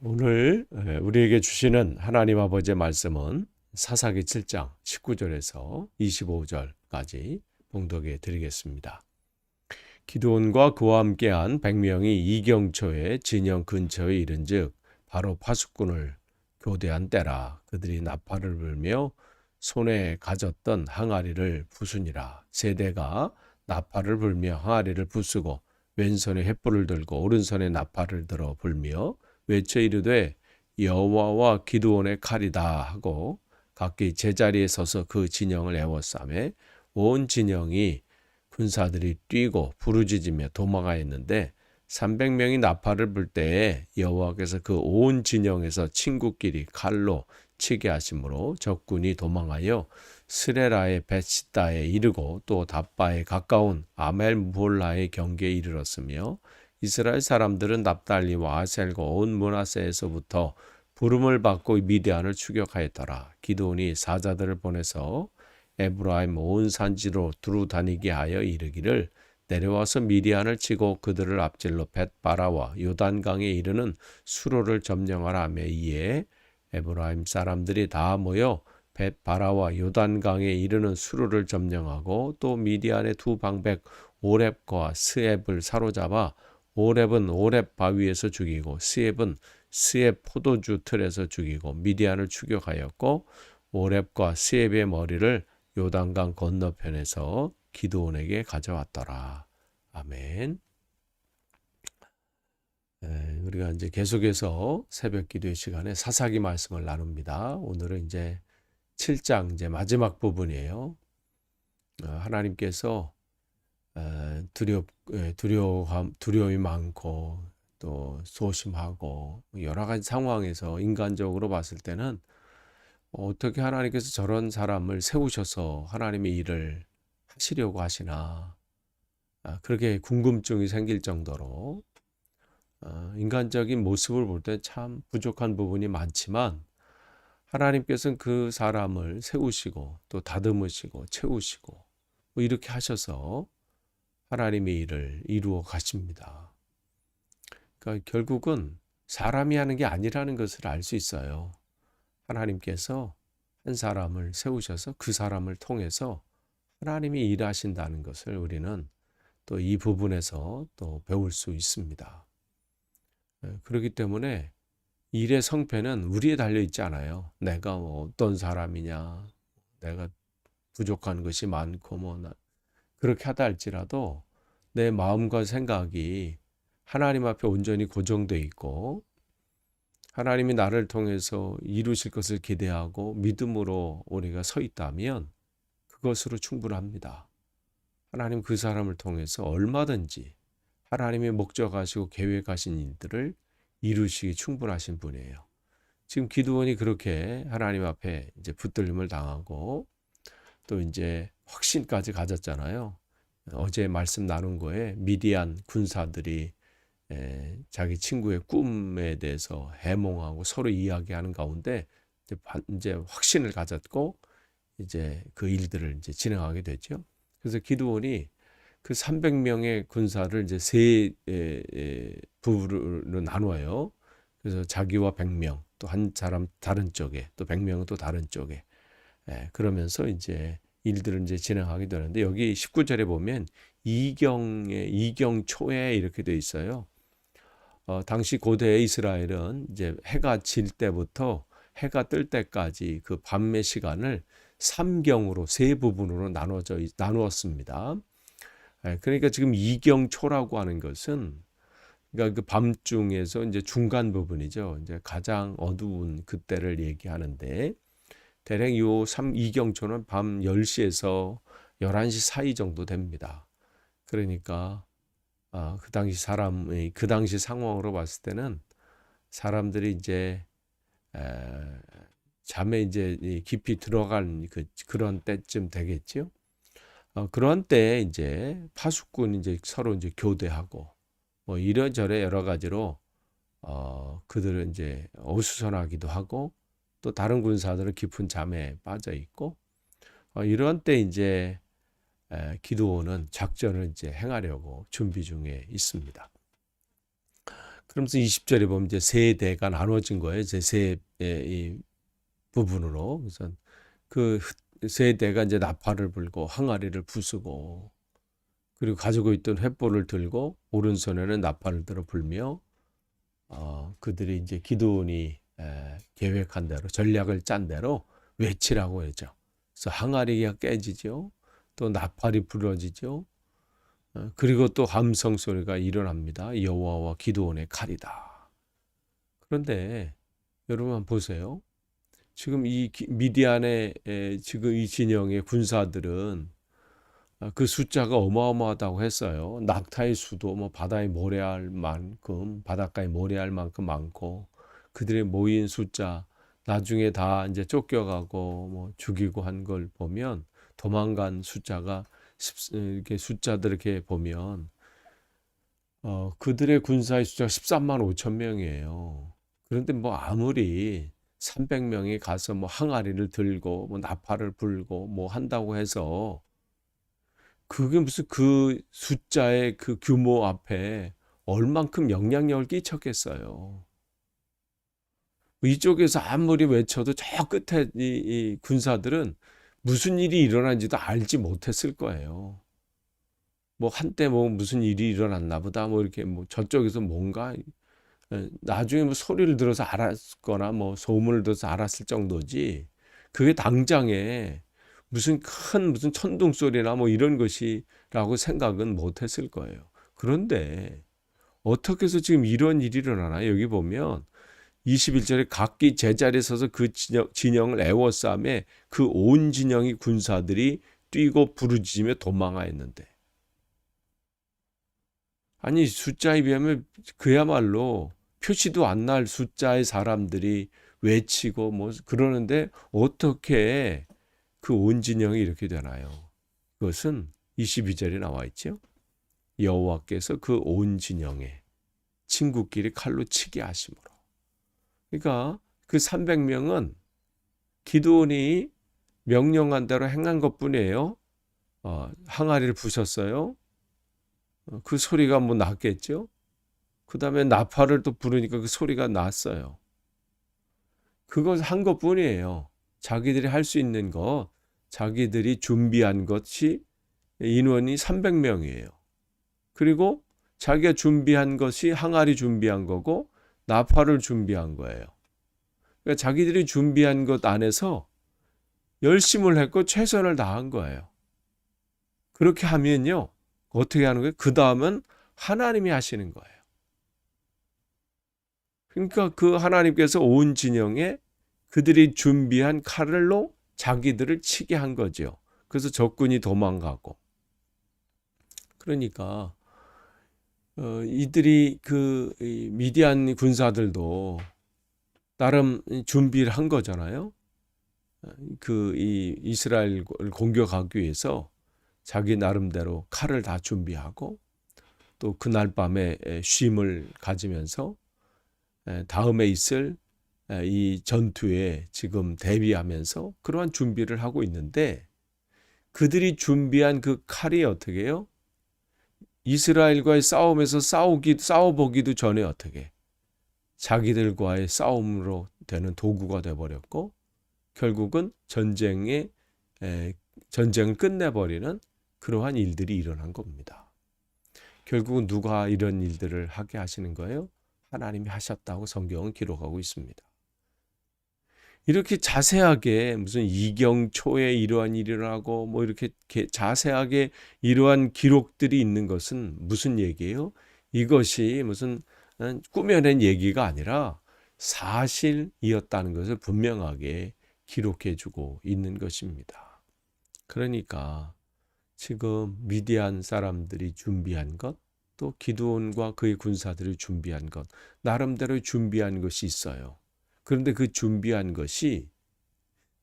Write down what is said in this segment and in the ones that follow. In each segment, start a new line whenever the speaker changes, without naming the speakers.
오늘 우리에게 주시는 하나님 아버지의 말씀은 사사기 7장 19절에서 25절까지 봉독해 드리겠습니다. 기드온과 그와 함께한 100명이 이경초의 진영 근처에 이른즉 바로 파수꾼을 교대한 때라. 그들이 나팔을 불며 손에 가졌던 항아리를 부수니라. 세대가 나팔을 불며 항아리를 부수고 왼손에 횃불을 들고 오른손에 나팔을 들어 불며 외쳐 이르되 여호와와 기드온의 칼이다 하고 각기 제자리에 서서 그 진영을 에워싸매 온 진영이 군사들이 뛰고 부르짖으며 도망하였는데 300명이 나팔을 불 때에 여호와께서 그 온 진영에서 친구끼리 칼로 치게 하심으로 적군이 도망하여 스레라의 벳시다에 이르고 또 답바에 가까운 아멜몰라의 경계에 이르렀으며 이스라엘 사람들은 납달리와 아셀과 온 므낫세에서부터 부름을 받고 미디안을 추격하였더라. 기드온이 사자들을 보내서 에브라임 온 산지로 두루 다니게 하여 이르기를 내려와서 미디안을 치고 그들을 앞질러 벳바라와 요단강에 이르는 수로를 점령하라 하며 이에 에브라임 사람들이 다 모여 벳바라와 요단강에 이르는 수로를 점령하고 또 미디안의 두 방백 오렙과 스앱을 사로잡아 오렙은 오렙 바위에서 죽이고 스앱은 스앱 포도주 틀에서 죽이고 미디안을 추격하였고 오렙과 스앱의 머리를 요단강 건너편에서 기드온에게 가져왔더라. 아멘. 우리가 이제 계속해서 새벽 기도의 시간에 사사기 말씀을 나눕니다. 오늘은 이제 7장 이제 마지막 부분이에요. 하나님께서 두려움이 많고 또 소심하고 여러 가지 상황에서 인간적으로 봤을 때는 어떻게 하나님께서 저런 사람을 세우셔서 하나님의 일을 하시려고 하시나 그렇게 궁금증이 생길 정도로 인간적인 모습을 볼 때 참 부족한 부분이 많지만 하나님께서는 그 사람을 세우시고 또 다듬으시고 채우시고 뭐 이렇게 하셔서 하나님의 일을 이루어 가십니다. 그러니까 결국은 사람이 하는 게 아니라는 것을 알 수 있어요. 하나님께서 한 사람을 세우셔서 그 사람을 통해서 하나님이 일하신다는 것을 우리는 또 이 부분에서 또 배울 수 있습니다. 그렇기 때문에 일의 성패는 우리에 달려 있지 않아요. 내가 어떤 사람이냐, 내가 부족한 것이 많고 그렇게 하다 할지라도 내 마음과 생각이 하나님 앞에 온전히 고정되어 있고 하나님이 나를 통해서 이루실 것을 기대하고 믿음으로 우리가 서 있다면 그것으로 충분합니다. 하나님 그 사람을 통해서 얼마든지 하나님의 목적하시고 계획하신 일들을 이루시기 충분하신 분이에요. 지금 기드온이 그렇게 하나님 앞에 이제 붙들림을 당하고 또 이제 확신까지 가졌잖아요. 어제 말씀 나눈 거에 미디안 군사들이 자기 친구의 꿈에 대해서 해몽하고 서로 이야기하는 가운데 이제 확신을 가졌고 이제 그 일들을 이제 진행하게 됐죠. 그래서 기드온이 그 300명의 군사를 이제 세 부로 나누어요. 그래서 자기와 100명, 또 한 사람 다른 쪽에, 또 100명은 또 다른 쪽에. 그러면서 이제 일들을 이제 진행하게 되는데 여기 19절에 보면 이경초에 이렇게 돼 있어요. 당시 고대 이스라엘은 이제 해가 질 때부터 해가 뜰 때까지 그 밤의 시간을 삼경으로 세 부분으로 나누었습니다. 그러니까 지금 이경초라고 하는 것은 그러니까 그 밤중에서 이제 중간 부분이죠. 이제 가장 어두운 그때를 얘기하는데 대략 이경초는 밤 10시에서 11시 사이 정도 됩니다. 그러니까 그 당시 상황으로 봤을 때는 사람들이 이제 잠에 이제 깊이 들어간 그런 때쯤 되겠죠. 그런 때에 이제 파수꾼 이제 서로 이제 교대하고 뭐 이래저래 여러 가지로 그들은 이제 어수선하기도 하고 또 다른 군사들은 깊은 잠에 빠져 있고 이런 때 이제 기드온은 작전을 이제 행하려고 준비 중에 있습니다. 그러면서 20절에 보면 이제 세 대가 나눠진 거예요. 이제 이 부분으로. 그래서 그 세 대가 이제 나팔을 불고 항아리를 부수고 그리고 가지고 있던 횃불을 들고 오른손에는 나팔을 들어 불며 그들이 이제 기드온이 계획한 대로 전략을 짠 대로 외치라고 했죠. 그래서 항아리가 깨지죠. 또 나팔이 부러지죠. 그리고 또 함성 소리가 일어납니다. 여호와와 기드온의 칼이다. 그런데 여러분 한번 보세요. 지금 이 미디안의 지금 이 진영의 군사들은 그 숫자가 어마어마하다고 했어요. 낙타의 수도 뭐 바다에 모래알 만큼 바닷가에 모래알 만큼 많고 그들의 모인 숫자 나중에 다 이제 쫓겨가고 뭐 죽이고 한 걸 보면 도망간 숫자가 이렇게 숫자들 이렇게 보면 그들의 군사의 숫자가 13만 5천 명이에요. 그런데 뭐 아무리 300명이 가서 뭐 항아리를 들고 뭐 나팔을 불고 뭐 한다고 해서 그게 무슨 그 숫자의 그 규모 앞에 얼만큼 영향력을 끼쳤겠어요. 이쪽에서 아무리 외쳐도 저 끝에 이 군사들은 무슨 일이 일어난지도 알지 못했을 거예요. 뭐 한때 뭐 무슨 일이 일어났나 보다 뭐 이렇게 뭐 저쪽에서 뭔가 나중에 뭐 소리를 들어서 알았거나 뭐 소문을 들어서 알았을 정도지 그게 당장에 무슨 천둥 소리나 뭐 이런 것이라고 생각은 못했을 거예요. 그런데 어떻게 해서 지금 이런 일이 일어나나 여기 보면 21절에 각기 제자리에 서서 그 진영을 에워싸매 그 온 진영이 군사들이 뛰고 부르짖으며 도망하였는데 아니 숫자에 비하면 그야말로 표시도 안 날 숫자의 사람들이 외치고 뭐 그러는데 어떻게 그 온 진영이 이렇게 되나요? 그것은 22절에 나와 있죠. 여호와께서 그 온 진영에 친구끼리 칼로 치게 하심으로. 그러니까 그 300명은 기드온이 명령한 대로 행한 것뿐이에요. 항아리를 부셨어요. 그 소리가 뭐 났겠죠. 그 다음에 나팔을 또 부르니까 그 소리가 났어요. 그걸 한 것뿐이에요. 자기들이 할 수 있는 것, 자기들이 준비한 것이 인원이 300명이에요. 그리고 자기가 준비한 것이 항아리 준비한 거고 나팔을 준비한 거예요. 그러니까 자기들이 준비한 것 안에서 열심을 했고 최선을 다한 거예요. 그렇게 하면요. 어떻게 하는 거예요? 그 다음은 하나님이 하시는 거예요. 그러니까 그 하나님께서 온 진영에 그들이 준비한 칼로 자기들을 치게 한 거죠. 그래서 적군이 도망가고. 그러니까 이들이 그 미디안 군사들도 나름 준비를 한 거잖아요. 그 이 이스라엘을 공격하기 위해서 자기 나름대로 칼을 다 준비하고 또 그날 밤에 쉼을 가지면서 다음에 있을 이 전투에 지금 대비하면서 그러한 준비를 하고 있는데 그들이 준비한 그 칼이 어떻게 해요? 이스라엘과의 싸움에서 싸워보기도 전에 어떻게 자기들과의 싸움으로 되는 도구가 되어버렸고 결국은 전쟁을 끝내버리는 그러한 일들이 일어난 겁니다. 결국은 누가 이런 일들을 하게 하시는 거예요? 하나님이 하셨다고 성경은 기록하고 있습니다. 이렇게 자세하게 무슨 이경초에 이러한 일이 일어나고 뭐 이렇게 자세하게 이러한 기록들이 있는 것은 무슨 얘기예요? 이것이 무슨 꾸며낸 얘기가 아니라 사실이었다는 것을 분명하게 기록해주고 있는 것입니다. 그러니까 지금 미디안 사람들이 준비한 것, 또 기드온과 그의 군사들이 준비한 것, 나름대로 준비한 것이 있어요. 그런데 그 준비한 것이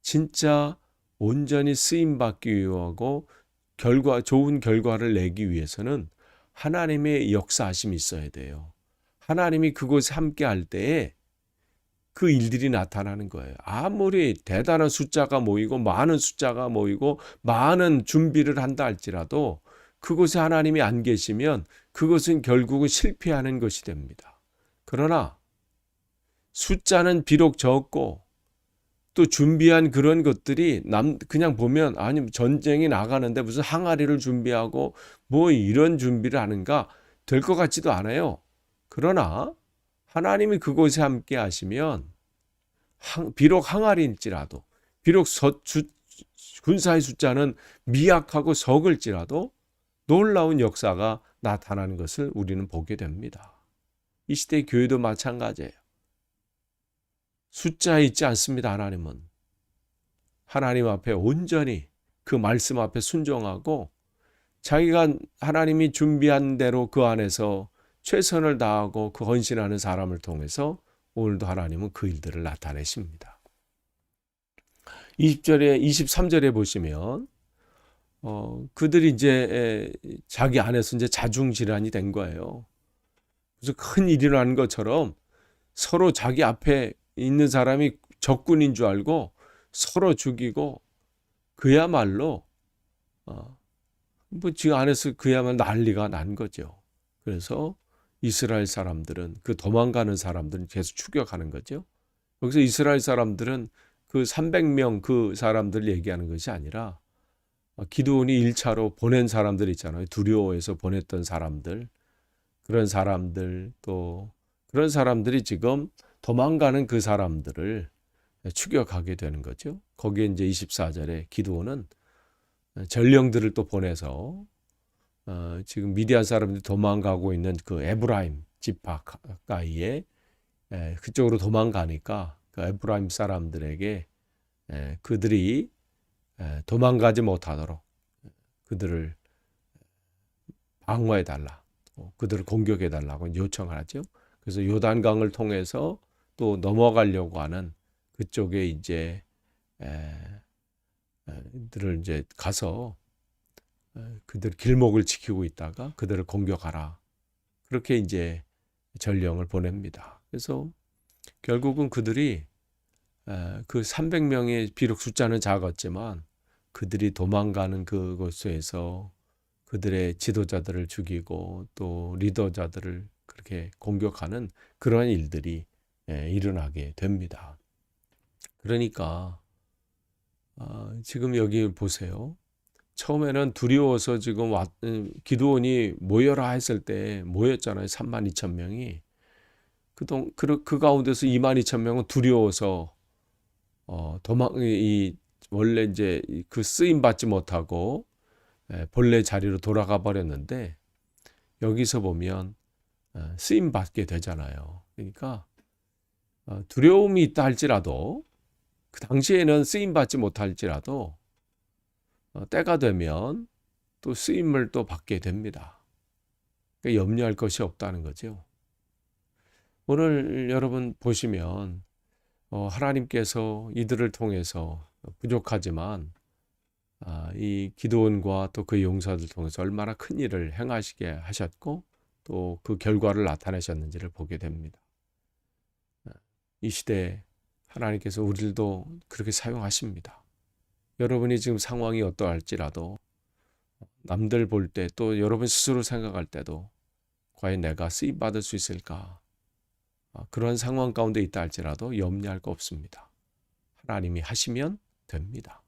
진짜 온전히 쓰임받기 위하고 좋은 결과를 내기 위해서는 하나님의 역사하심이 있어야 돼요. 하나님이 그곳에 함께 할 때에 그 일들이 나타나는 거예요. 아무리 대단한 숫자가 모이고 많은 숫자가 모이고 많은 준비를 한다 할지라도 그곳에 하나님이 안 계시면 그것은 결국은 실패하는 것이 됩니다. 그러나 숫자는 비록 적고 또 준비한 그런 것들이 그냥 보면 아니 전쟁이 나가는데 무슨 항아리를 준비하고 뭐 이런 준비를 하는가 될 것 같지도 않아요. 그러나 하나님이 그곳에 함께 하시면 비록 항아리일지라도 비록 군사의 숫자는 미약하고 적을지라도 놀라운 역사가 나타나는 것을 우리는 보게 됩니다. 이 시대의 교회도 마찬가지예요. 숫자에 있지 않습니다. 하나님은 하나님 앞에 온전히 그 말씀 앞에 순종하고 자기가 하나님이 준비한 대로 그 안에서 최선을 다하고 그 헌신하는 사람을 통해서 오늘도 하나님은 그 일들을 나타내십니다. 20절에 23절에 보시면 그들이 이제 자기 안에서 이제 자중질환이 된 거예요. 무슨 큰 일이 일어난 것처럼 서로 자기 앞에 있는 사람이 적군인 줄 알고 서로 죽이고 그야말로 뭐 지금 안에서 그야말로 난리가 난 거죠. 그래서 이스라엘 사람들은 그 도망가는 사람들은 계속 추격하는 거죠. 여기서 이스라엘 사람들은 그 300명 그 사람들 얘기하는 것이 아니라 기드온이 1차로 보낸 사람들 있잖아요. 두려워해서 보냈던 사람들, 그런 사람들 또 그런 사람들이 지금 도망가는 그 사람들을 추격하게 되는 거죠. 거기에 이제 24절에 기드온은 전령들을 또 보내서 지금 미디안 사람들이 도망가고 있는 그 에브라임 지파 가까이에 그쪽으로 도망가니까 그 에브라임 사람들에게 그들이 도망가지 못하도록 그들을 방어해달라, 그들을 공격해달라고 요청을 하죠. 그래서 요단강을 통해서 또 넘어가려고 하는 그쪽에 이제 들을 이제 가서 그들 길목을 지키고 있다가 그들을 공격하라. 그렇게 이제 전령을 보냅니다. 그래서 결국은 그들이 그 300명의 비록 숫자는 작았지만 그들이 도망가는 그곳에서 그들의 지도자들을 죽이고 또 리더자들을 그렇게 공격하는 그러한 일들이 일어나게 됩니다. 그러니까 지금 여기 보세요. 처음에는 두려워서 지금 기드온이 모여라 했을 때 모였잖아요. 32,000명이. 그 가운데서 22,000명은 두려워서 원래 이제 그 쓰임 받지 못하고 본래 자리로 돌아가 버렸는데 여기서 보면 쓰임 받게 되잖아요. 그러니까 두려움이 있다 할지라도 그 당시에는 쓰임 받지 못할지라도 때가 되면 또 쓰임을 또 받게 됩니다. 그러니까 염려할 것이 없다는 거죠. 오늘 여러분 보시면 하나님께서 이들을 통해서 부족하지만 이 기드온과 또 그 용사들 통해서 얼마나 큰 일을 행하시게 하셨고 또 그 결과를 나타내셨는지를 보게 됩니다. 이 시대에 하나님께서 우리들도 그렇게 사용하십니다. 여러분이 지금 상황이 어떠할지라도 남들 볼 때 또 여러분 스스로 생각할 때도 과연 내가 쓰임받을 수 있을까? 그런 상황 가운데 있다 할지라도 염려할 거 없습니다. 하나님이 하시면 됩니다.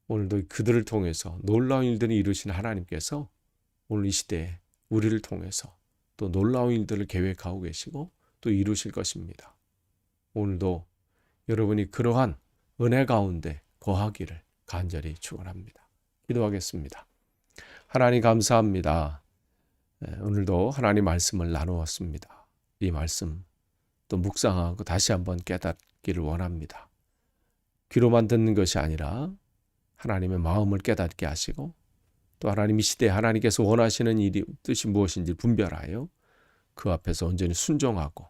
오늘도 그들을 통해서 놀라운 일들을 이루신 하나님께서 오늘 이 시대에 우리를 통해서 또 놀라운 일들을 계획하고 계시고 또 이루실 것입니다. 오늘도 여러분이 그러한 은혜 가운데 거하기를 간절히 축원합니다. 기도하겠습니다. 하나님 감사합니다. 오늘도 하나님 말씀을 나누었습니다. 이 말씀 또 묵상하고 다시 한번 깨닫기를 원합니다. 귀로만 듣는 것이 아니라 하나님의 마음을 깨닫게 하시고 또 하나님 이 시대에 하나님께서 원하시는 일이 뜻이 무엇인지 분별하여 그 앞에서 온전히 순종하고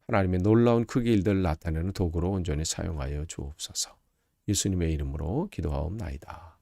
하나님의 놀라운 크기 일들을 나타내는 도구로 온전히 사용하여 주옵소서. 예수님의 이름으로 기도하옵나이다.